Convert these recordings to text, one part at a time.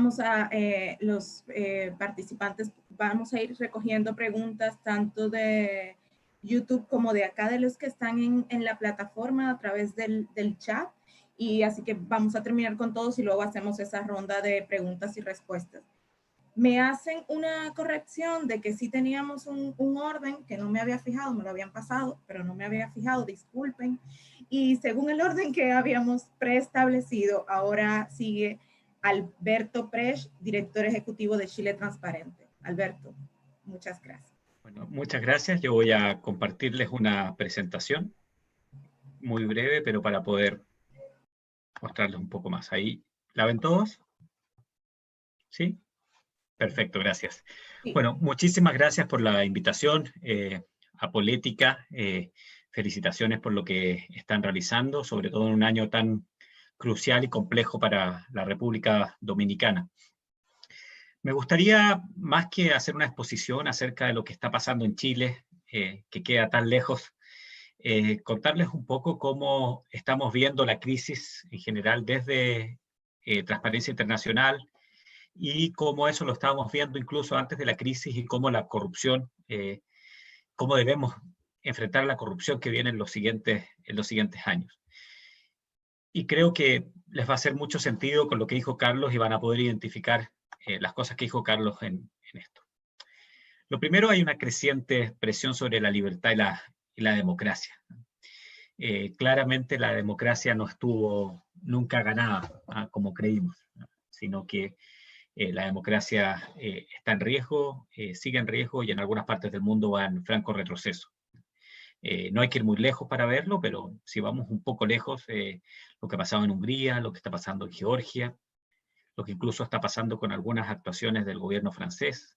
vamos a, los participantes, vamos a ir recogiendo preguntas tanto de YouTube como de acá de los que están en la plataforma a través del chat. Y así que vamos a terminar con todos y luego hacemos esa ronda de preguntas y respuestas. Me hacen una corrección de que sí teníamos un orden que no me había fijado, me lo habían pasado, pero no me había fijado, disculpen. Y según el orden que habíamos preestablecido, ahora sigue Alberto Presch, director ejecutivo de Chile Transparente. Alberto, muchas gracias. Bueno, muchas gracias. Yo voy a compartirles una presentación muy breve, pero para poder mostrarles un poco más. Ahí, ¿la ven todos? ¿Sí? Perfecto, gracias. Sí. Bueno, muchísimas gracias por la invitación. Apolética, felicitaciones por lo que están realizando, sobre todo en un año tan crucial y complejo para la República Dominicana. Me gustaría, más que hacer una exposición acerca de lo que está pasando en Chile, que queda tan lejos, contarles un poco cómo estamos viendo la crisis en general desde Transparencia Internacional y cómo eso lo estábamos viendo incluso antes de la crisis y cómo la corrupción, cómo debemos enfrentar la corrupción que viene en los siguientes años. Y creo que les va a hacer mucho sentido con lo que dijo Carlos y van a poder identificar las cosas que dijo Carlos en esto. Lo primero, hay una creciente presión sobre la libertad y la democracia. Claramente la democracia no estuvo nunca ganada como creímos, sino que la democracia está en riesgo, sigue en riesgo y en algunas partes del mundo va en franco retroceso. No hay que ir muy lejos para verlo, pero si vamos un poco lejos, lo que ha pasado en Hungría, lo que está pasando en Georgia, lo que incluso está pasando con algunas actuaciones del gobierno francés.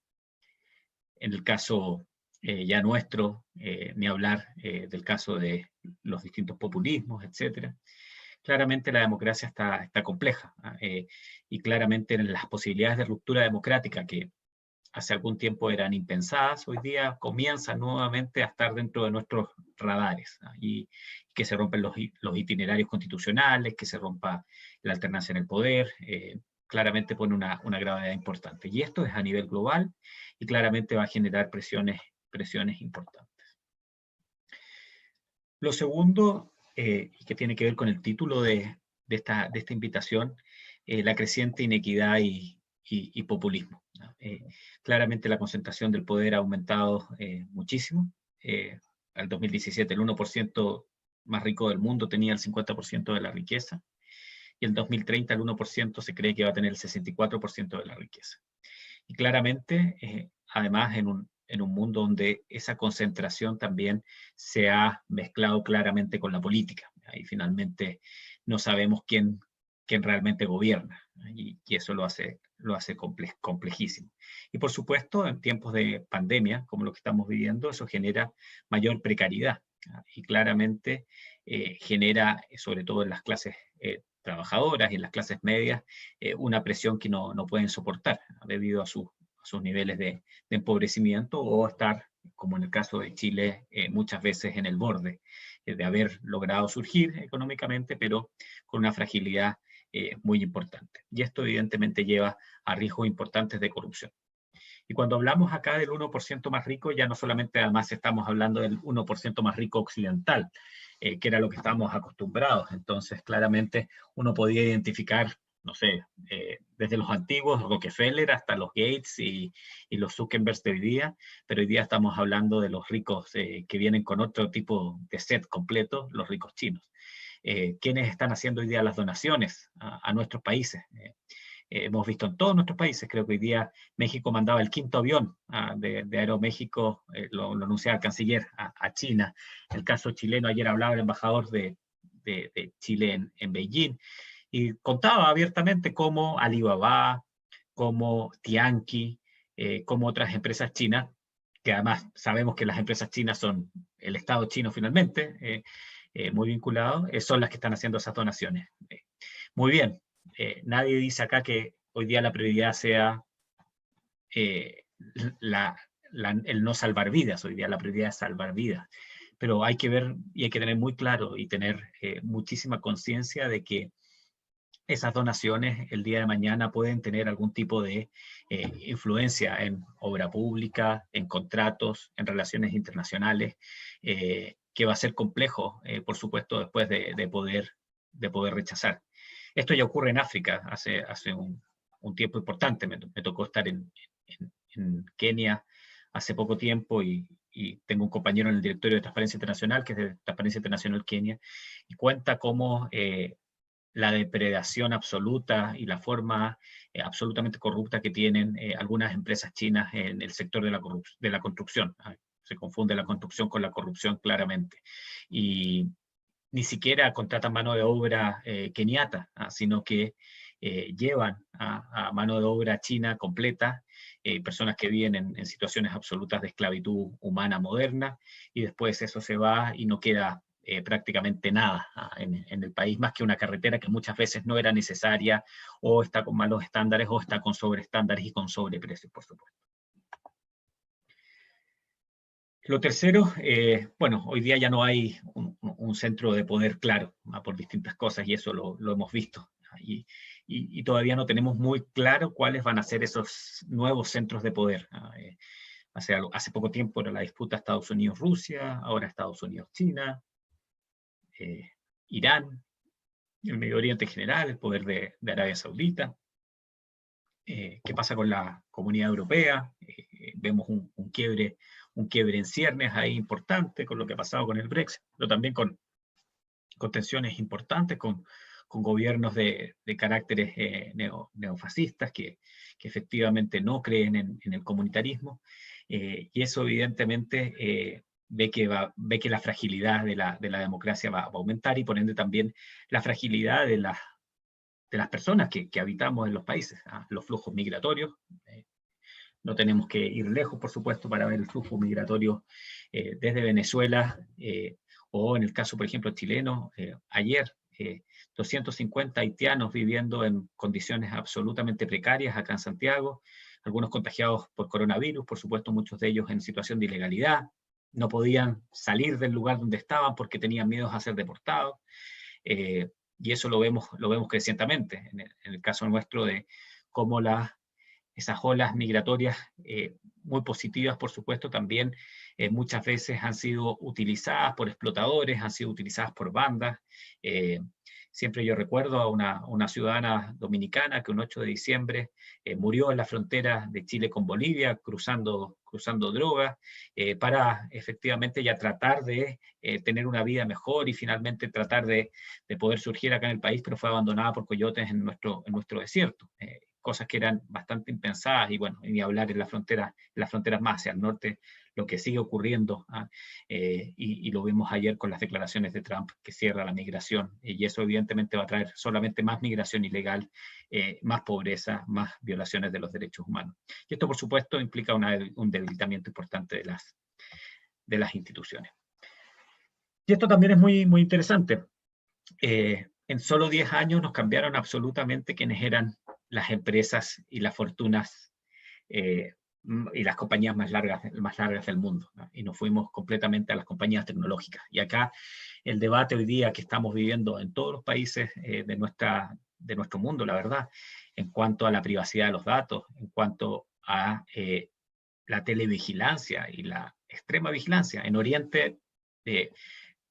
En el caso ya nuestro, ni hablar del caso de los distintos populismos, etc. Claramente la democracia está compleja y claramente las posibilidades de ruptura democrática que hace algún tiempo eran impensadas, hoy día comienzan nuevamente a estar dentro de nuestros radares, y que se rompen los itinerarios constitucionales, que se rompa la alternancia en el poder, claramente pone una gravedad importante. Y esto es a nivel global y claramente va a generar presiones importantes. Lo segundo, y que tiene que ver con el título de esta invitación, la creciente inequidad y populismo. Claramente la concentración del poder ha aumentado muchísimo. Al 2017 el 1% más rico del mundo tenía el 50% de la riqueza, y el 2030 el 1% se cree que va a tener el 64% de la riqueza. Y claramente, además en un mundo donde esa concentración también se ha mezclado claramente con la política. Y finalmente no sabemos quién realmente gobierna, y eso lo hace complejísimo. Y por supuesto, en tiempos de pandemia, como lo que estamos viviendo, eso genera mayor precariedad, y claramente genera, sobre todo en las clases trabajadoras y en las clases medias, una presión que no pueden soportar debido a sus niveles de empobrecimiento, o estar, como en el caso de Chile, muchas veces en el borde de haber logrado surgir económicamente, pero con una fragilidad muy importante. Y esto evidentemente lleva a riesgos importantes de corrupción. Y cuando hablamos acá del 1% más rico, ya no solamente además estamos hablando del 1% más rico occidental, que era lo que estábamos acostumbrados. Entonces, claramente uno podía identificar, no sé, desde los antiguos Rockefeller hasta los Gates y los Zuckerberg de hoy día, pero hoy día estamos hablando de los ricos que vienen con otro tipo de set completo, los ricos chinos. ¿Quiénes están haciendo hoy día las donaciones a nuestros países? Hemos visto en todos nuestros países, creo que hoy día México mandaba el 5º avión de Aeroméxico, lo anunciaba el canciller, a China. El caso chileno, ayer hablaba el embajador de Chile en Beijing, y contaba abiertamente cómo Alibaba, como Tianqi, como otras empresas chinas, que además sabemos que las empresas chinas son el Estado chino finalmente, muy vinculados, son las que están haciendo esas donaciones. Muy bien. Nadie dice acá que hoy día la prioridad sea el no salvar vidas. Hoy día la prioridad es salvar vidas. Pero hay que ver y hay que tener muy claro y tener muchísima conciencia de que esas donaciones el día de mañana pueden tener algún tipo de influencia en obra pública, en contratos, en relaciones internacionales, que va a ser complejo, por supuesto, después de poder rechazar. Esto ya ocurre en África hace un tiempo importante. Me tocó estar en Kenia hace poco tiempo y tengo un compañero en el directorio de Transparencia Internacional, que es de Transparencia Internacional Kenia, y cuenta cómo la depredación absoluta y la forma absolutamente corrupta que tienen algunas empresas chinas en el sector de la construcción. Se confunde la construcción con la corrupción claramente. Y ni siquiera contratan mano de obra keniata, sino que llevan a mano de obra china completa, personas que viven en situaciones absolutas de esclavitud humana moderna, y después eso se va y no queda prácticamente nada en el país, más que una carretera que muchas veces no era necesaria, o está con malos estándares, o está con sobreestándares y con sobreprecios, por supuesto. Lo tercero, bueno, hoy día ya no hay un centro de poder claro por distintas cosas, y eso lo hemos visto. Y todavía no tenemos muy claro cuáles van a ser esos nuevos centros de poder. Hace poco tiempo era la disputa Estados Unidos-Rusia, ahora Estados Unidos-China, Irán, el Medio Oriente en general, el poder de Arabia Saudita. ¿Qué pasa con la Comunidad Europea? Vemos un quiebre en ciernes ahí importante con lo que ha pasado con el Brexit, pero también con tensiones importantes, con gobiernos de caracteres neofascistas que efectivamente no creen en el comunitarismo, y eso evidentemente ve que la fragilidad de la democracia va a aumentar, y por ende también la fragilidad de las personas que habitamos en los países, los flujos migratorios. No tenemos que ir lejos, por supuesto, para ver el flujo migratorio desde Venezuela, o en el caso, por ejemplo, chileno, ayer 250 haitianos viviendo en condiciones absolutamente precarias acá en Santiago, algunos contagiados por coronavirus, por supuesto, muchos de ellos en situación de ilegalidad, no podían salir del lugar donde estaban porque tenían miedo a ser deportados. Y eso lo vemos crecientemente en el caso nuestro, de cómo esas olas migratorias muy positivas, por supuesto, también muchas veces han sido utilizadas por explotadores, han sido utilizadas por bandas. Siempre yo recuerdo a una ciudadana dominicana que un 8 de diciembre murió en la frontera de Chile con Bolivia, cruzando drogas, para efectivamente ya tratar de tener una vida mejor y finalmente tratar de poder surgir acá en el país, pero fue abandonada por coyotes en nuestro desierto. Cosas que eran bastante impensadas, y bueno, ni hablar en las fronteras más hacia el norte, lo que sigue ocurriendo, y lo vimos ayer con las declaraciones de Trump, que cierra la migración, y eso evidentemente va a traer solamente más migración ilegal, más pobreza, más violaciones de los derechos humanos. Y esto, por supuesto, implica un debilitamiento importante de las instituciones. Y esto también es muy, muy interesante. En solo 10 años nos cambiaron absolutamente quiénes eran las empresas y las fortunas y las compañías más largas del mundo, ¿no? Y nos fuimos completamente a las compañías tecnológicas. Y acá el debate hoy día que estamos viviendo en todos los países de nuestro mundo, la verdad, en cuanto a la privacidad de los datos, en cuanto a la televigilancia y la extrema vigilancia. En Oriente,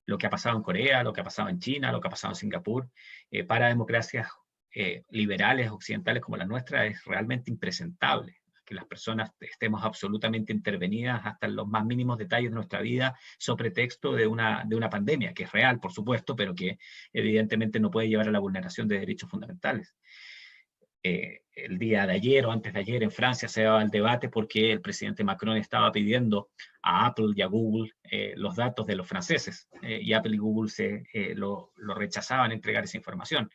lo que ha pasado en Corea, lo que ha pasado en China, lo que ha pasado en Singapur, para democracias liberales occidentales como la nuestra, es realmente impresentable que las personas estemos absolutamente intervenidas hasta en los más mínimos detalles de nuestra vida, sobre pretexto de una pandemia, que es real, por supuesto, pero que evidentemente no puede llevar a la vulneración de derechos fundamentales. El día de ayer o antes de ayer en Francia se daba el debate porque el presidente Macron estaba pidiendo a Apple y a Google los datos de los franceses, y Apple y Google lo rechazaban entregar esa información.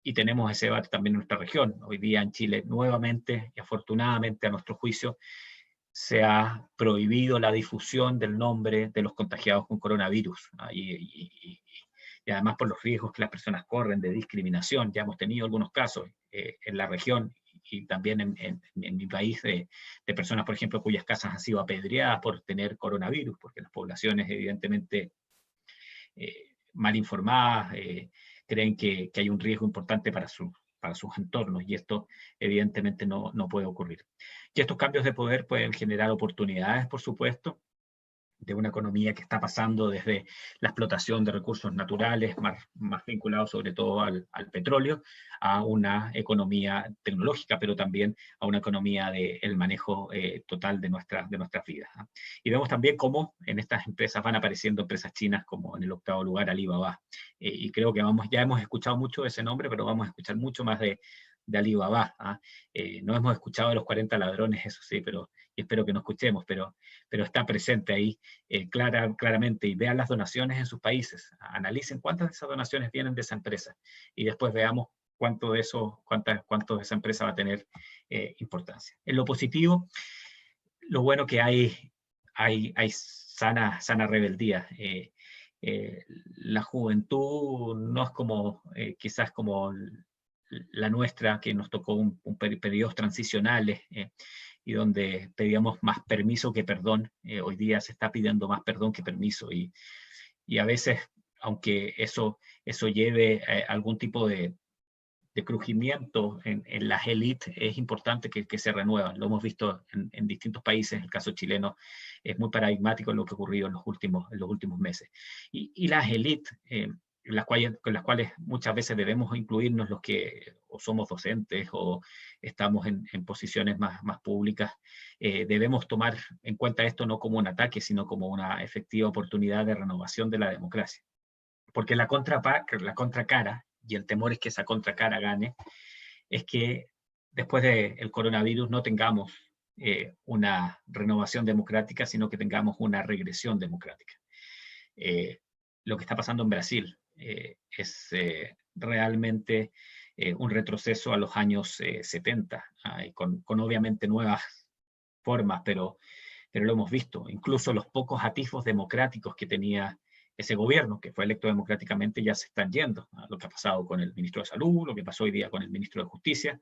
Y tenemos ese debate también en nuestra región. Hoy día en Chile nuevamente, y afortunadamente a nuestro juicio, se ha prohibido la difusión del nombre de los contagiados con coronavirus, ¿no? Y además por los riesgos que las personas corren de discriminación. Ya hemos tenido algunos casos en la región y también en mi país de personas, por ejemplo, cuyas casas han sido apedreadas por tener coronavirus, porque las poblaciones evidentemente mal informadas, creen que hay un riesgo importante para sus entornos, y esto evidentemente no puede ocurrir. Y estos cambios de poder pueden generar oportunidades, por supuesto, de una economía que está pasando desde la explotación de recursos naturales, más vinculados sobre todo al petróleo, a una economía tecnológica, pero también a una economía del manejo total de nuestras vidas. Y vemos también cómo en estas empresas van apareciendo empresas chinas, como en el 8º lugar Alibaba. Y creo que ya hemos escuchado mucho ese nombre, pero vamos a escuchar mucho más de Alibaba. No hemos escuchado de los 40 ladrones, eso sí, y espero que no escuchemos, pero está presente ahí claramente, y vean las donaciones en sus países, analicen cuántas de esas donaciones vienen de esa empresa, y después veamos cuánto de esa empresa va a tener importancia. En lo positivo, lo bueno que hay sana rebeldía. La juventud no es como quizás como la nuestra, que nos tocó periodos transicionales, y donde pedíamos más permiso que perdón. Hoy día se está pidiendo más perdón que permiso, y a veces, aunque eso lleve algún tipo de crujimiento en las élites, es importante que se renuevan. Lo hemos visto en distintos países. El caso chileno es muy paradigmático en lo que ha ocurrido en los últimos meses. Y las élites, con las cuales muchas veces debemos incluirnos los que o somos docentes o estamos en posiciones más públicas, debemos tomar en cuenta esto no como un ataque, sino como una efectiva oportunidad de renovación de la democracia. Porque la contracara, y el temor es que esa contracara gane, es que después del coronavirus no tengamos una renovación democrática, sino que tengamos una regresión democrática. Lo que está pasando en Brasil es realmente un retroceso a los años 70, con obviamente nuevas formas, pero lo hemos visto. Incluso los pocos atisbos democráticos que tenía ese gobierno, que fue electo democráticamente, ya se están yendo. Lo que ha pasado con el ministro de Salud, lo que pasó hoy día con el ministro de Justicia,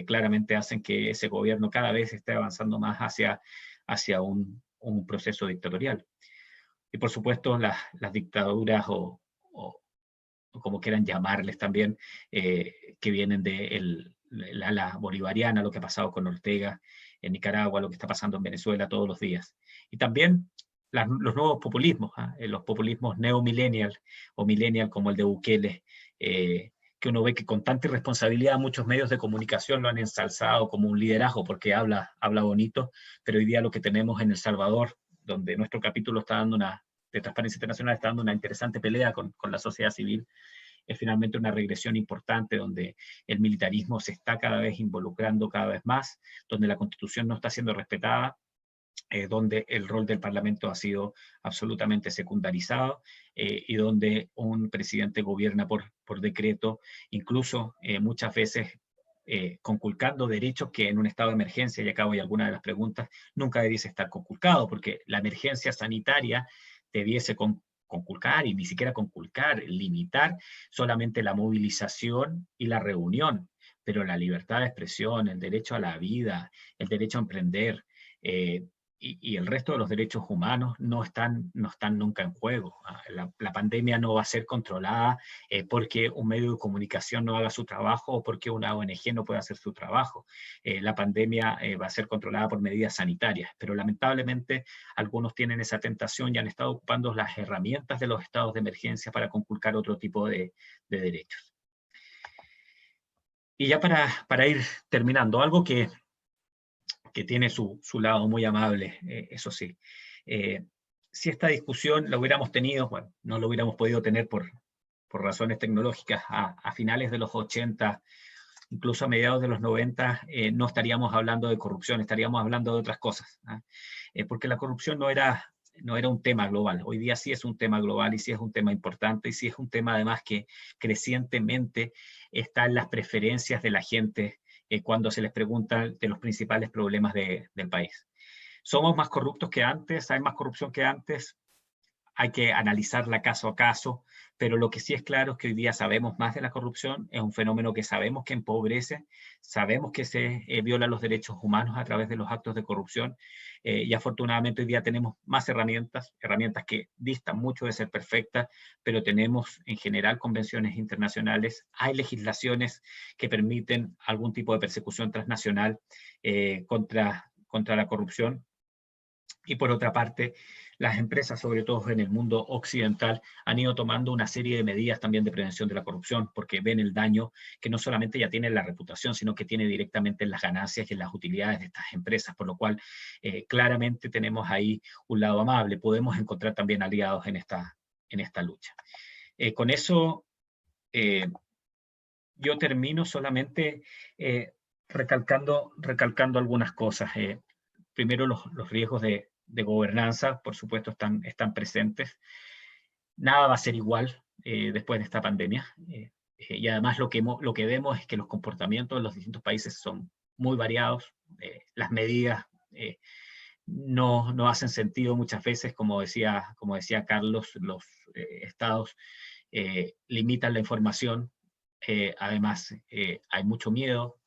claramente hacen que ese gobierno cada vez esté avanzando más hacia un proceso dictatorial. Y por supuesto las dictaduras o como quieran llamarles también, que vienen de la ala bolivariana, lo que ha pasado con Ortega en Nicaragua, lo que está pasando en Venezuela todos los días. Y también los nuevos populismos, los populismos neo-millennial o millennial, como el de Bukele, que uno ve que con tanta irresponsabilidad muchos medios de comunicación lo han ensalzado como un liderazgo porque habla bonito, pero hoy día lo que tenemos en El Salvador, donde nuestro capítulo está dando de Transparencia Internacional está dando una interesante pelea con la sociedad civil, es finalmente una regresión importante donde el militarismo se está cada vez involucrando cada vez más, donde la Constitución no está siendo respetada, donde el rol del Parlamento ha sido absolutamente secundarizado, y donde un presidente gobierna por decreto, incluso muchas veces conculcando derechos que en un estado de emergencia, y acá voy a alguna de las preguntas, nunca debiese estar conculcado, porque la emergencia sanitaria debiese conculcar, y ni siquiera conculcar, limitar solamente la movilización y la reunión, pero la libertad de expresión, el derecho a la vida, el derecho a emprender, y el resto de los derechos humanos no están nunca en juego. La pandemia no va a ser controlada porque un medio de comunicación no haga su trabajo o porque una ONG no pueda hacer su trabajo. La pandemia va a ser controlada por medidas sanitarias, pero lamentablemente algunos tienen esa tentación y han estado ocupando las herramientas de los estados de emergencia para conculcar otro tipo de derechos. Y ya para ir terminando, algo que tiene su lado muy amable, eso sí. Si esta discusión la hubiéramos tenido, bueno, no lo hubiéramos podido tener por razones tecnológicas a finales de los 80, incluso a mediados de los 90, no estaríamos hablando de corrupción, estaríamos hablando de otras cosas, porque la corrupción no era un tema global. Hoy día sí es un tema global y sí es un tema importante y sí es un tema además que crecientemente está en las preferencias de la gente cuando se les pregunta de los principales problemas del país. ¿Somos más corruptos que antes? ¿Hay más corrupción que antes? Hay que analizarla caso a caso, pero lo que sí es claro es que hoy día sabemos más de la corrupción, es un fenómeno que sabemos que empobrece, sabemos que se violan los derechos humanos a través de los actos de corrupción, y afortunadamente hoy día tenemos más herramientas que distan mucho de ser perfectas, pero tenemos en general convenciones internacionales, hay legislaciones que permiten algún tipo de persecución transnacional contra la corrupción. Y por otra parte, las empresas, sobre todo en el mundo occidental, han ido tomando una serie de medidas también de prevención de la corrupción, porque ven el daño que no solamente ya tiene en la reputación, sino que tiene directamente en las ganancias y en las utilidades de estas empresas, por lo cual claramente tenemos ahí un lado amable. Podemos encontrar también aliados en esta lucha. Con eso, yo termino solamente recalcando algunas cosas. Primero, los riesgos de gobernanza, por supuesto, están presentes. Nada va a ser igual después de esta pandemia. Y además lo que vemos es que los comportamientos de los distintos países son muy variados. Las medidas no hacen sentido muchas veces, como decía Carlos, los estados limitan la información. Además, hay mucho miedo.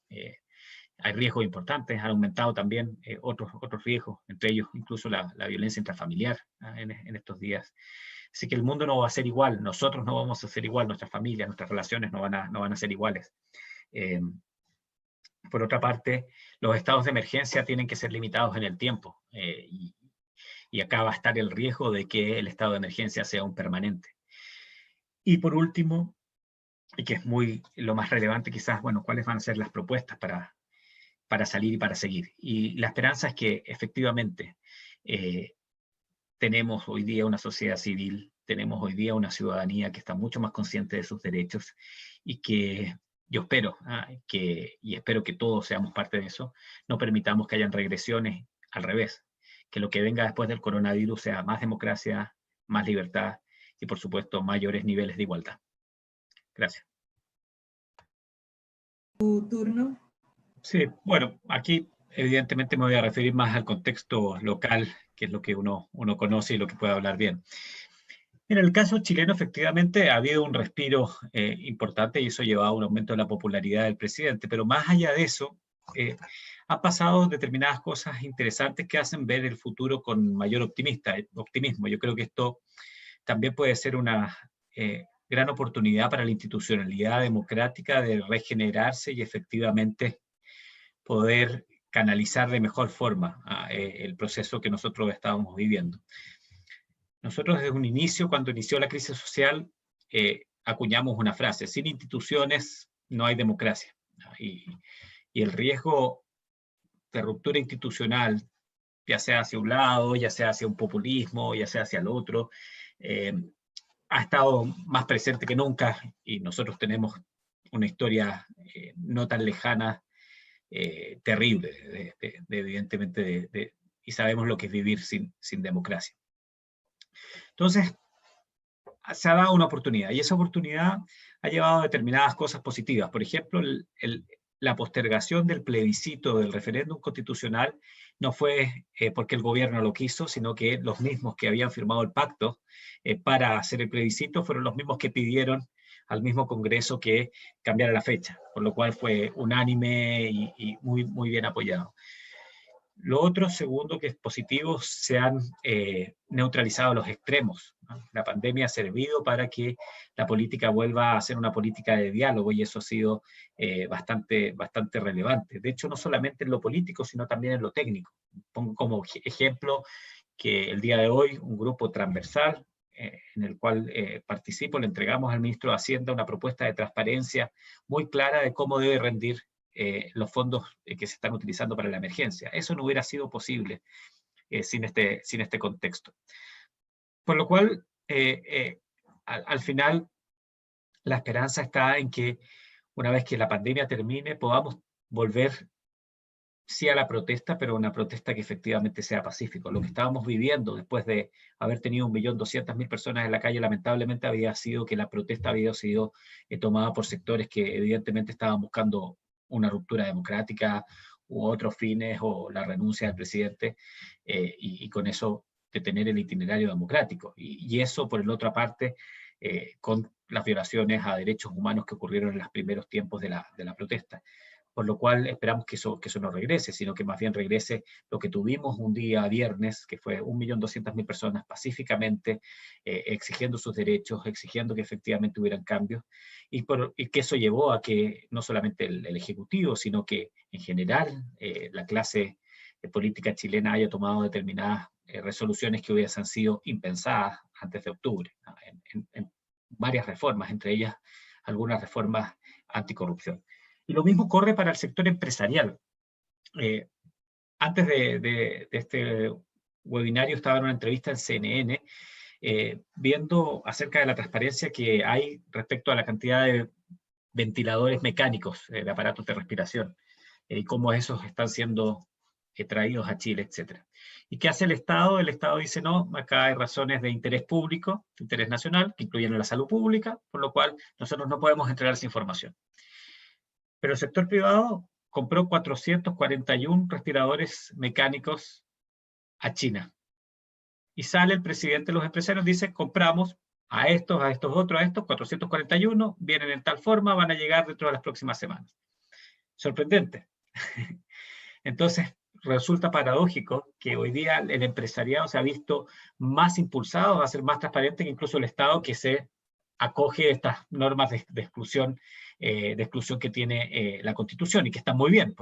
Hay riesgos importantes, han aumentado también otros riesgos, entre ellos incluso la violencia intrafamiliar en estos días. Así que el mundo no va a ser igual, nosotros no vamos a ser igual, nuestras familias, nuestras relaciones no van a ser iguales. Por otra parte, los estados de emergencia tienen que ser limitados en el tiempo, y acá va a estar el riesgo de que el estado de emergencia sea un permanente. Y por último, y que es lo más relevante quizás, bueno, ¿cuáles van a ser las propuestas para salir y para seguir? Y la esperanza es que efectivamente tenemos hoy día una sociedad civil, tenemos hoy día una ciudadanía que está mucho más consciente de sus derechos, y que yo espero, y espero que todos seamos parte de eso, no permitamos que hayan regresiones, al revés, que lo que venga después del coronavirus sea más democracia, más libertad y por supuesto mayores niveles de igualdad. Gracias. Tu turno. Sí, bueno, aquí evidentemente me voy a referir más al contexto local, que es lo que uno conoce y lo que puede hablar bien. En el caso chileno, efectivamente, ha habido un respiro importante y eso ha llevado a un aumento de la popularidad del presidente, pero más allá de eso, han pasado determinadas cosas interesantes que hacen ver el futuro con mayor optimismo. Yo creo que esto también puede ser una gran oportunidad para la institucionalidad democrática de regenerarse y efectivamente poder canalizar de mejor forma el proceso que nosotros estábamos viviendo. Nosotros desde un inicio, cuando inició la crisis social, acuñamos una frase: sin instituciones no hay democracia. Y el riesgo de ruptura institucional, ya sea hacia un lado, ya sea hacia un populismo, ya sea hacia el otro, ha estado más presente que nunca, y nosotros tenemos una historia no tan lejana, terrible, evidentemente, y sabemos lo que es vivir sin democracia. Entonces, se ha dado una oportunidad, y esa oportunidad ha llevado a determinadas cosas positivas. Por ejemplo, la postergación del plebiscito del referéndum constitucional no fue porque el gobierno lo quiso, sino que los mismos que habían firmado el pacto para hacer el plebiscito fueron los mismos que pidieron al mismo Congreso que cambiara la fecha, por lo cual fue unánime y muy bien apoyado. Lo otro, segundo, que es positivo, se han neutralizado los extremos, ¿no? La pandemia ha servido para que la política vuelva a ser una política de diálogo, y eso ha sido bastante relevante. De hecho, no solamente en lo político, sino también en lo técnico. Pongo como ejemplo que el día de hoy un grupo transversal en el cual participo, le entregamos al ministro de Hacienda una propuesta de transparencia muy clara de cómo debe rendir los fondos que se están utilizando para la emergencia. Eso no hubiera sido posible sin este contexto. Por lo cual, al final, la esperanza está en que una vez que la pandemia termine, podamos volver sí a la protesta, pero una protesta que efectivamente sea pacífica. Lo que estábamos viviendo después de haber tenido 1.200.000 personas en la calle, lamentablemente había sido que la protesta había sido tomada por sectores que evidentemente estaban buscando una ruptura democrática u otros fines, o la renuncia del presidente, y con eso detener el itinerario democrático. Y eso, por la otra parte, con las violaciones a derechos humanos que ocurrieron en los primeros tiempos de la protesta. Por lo cual esperamos que eso no regrese, sino que más bien regrese lo que tuvimos un día viernes, que fue 1.200.000 personas pacíficamente exigiendo sus derechos, exigiendo que efectivamente hubieran cambios, y que eso llevó a que no solamente el Ejecutivo, sino que en general la clase política chilena haya tomado determinadas resoluciones que hubiesen sido impensadas antes de octubre, ¿no? en varias reformas, entre ellas algunas reformas anticorrupción. Y lo mismo corre para el sector empresarial. Antes de este webinario estaba en una entrevista en CNN viendo acerca de la transparencia que hay respecto a la cantidad de ventiladores mecánicos, de aparatos de respiración, y cómo esos están siendo traídos a Chile, etc. ¿Y qué hace el Estado? El Estado dice, no, acá hay razones de interés público, de interés nacional, que incluyen la salud pública, por lo cual nosotros no podemos entregar esa información. Pero el sector privado compró 441 respiradores mecánicos a China. Y sale el presidente de los empresarios, dice, compramos a estos otros, a estos, 441, vienen en tal forma, van a llegar dentro de las próximas semanas. Sorprendente. Entonces, resulta paradójico que hoy día el empresariado se ha visto más impulsado, va a ser más transparente que incluso el Estado, que se acoge a estas normas de exclusión que tiene la Constitución, y que están muy bien,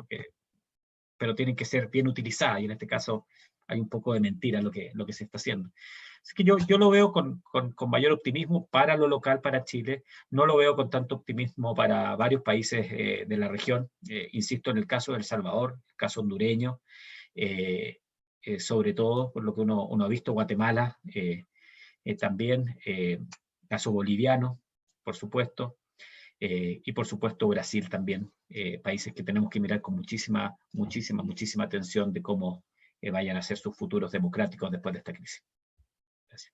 pero tienen que ser bien utilizadas, y en este caso hay un poco de mentira lo que se está haciendo. Así que yo lo veo con mayor optimismo para lo local, para Chile. No lo veo con tanto optimismo para varios países de la región. Insisto, en el caso de El Salvador, el caso hondureño, sobre todo por lo que uno ha visto, Guatemala, también caso boliviano, por supuesto, y por supuesto Brasil también, países que tenemos que mirar con muchísima atención de cómo vayan a ser sus futuros democráticos después de esta crisis. Gracias.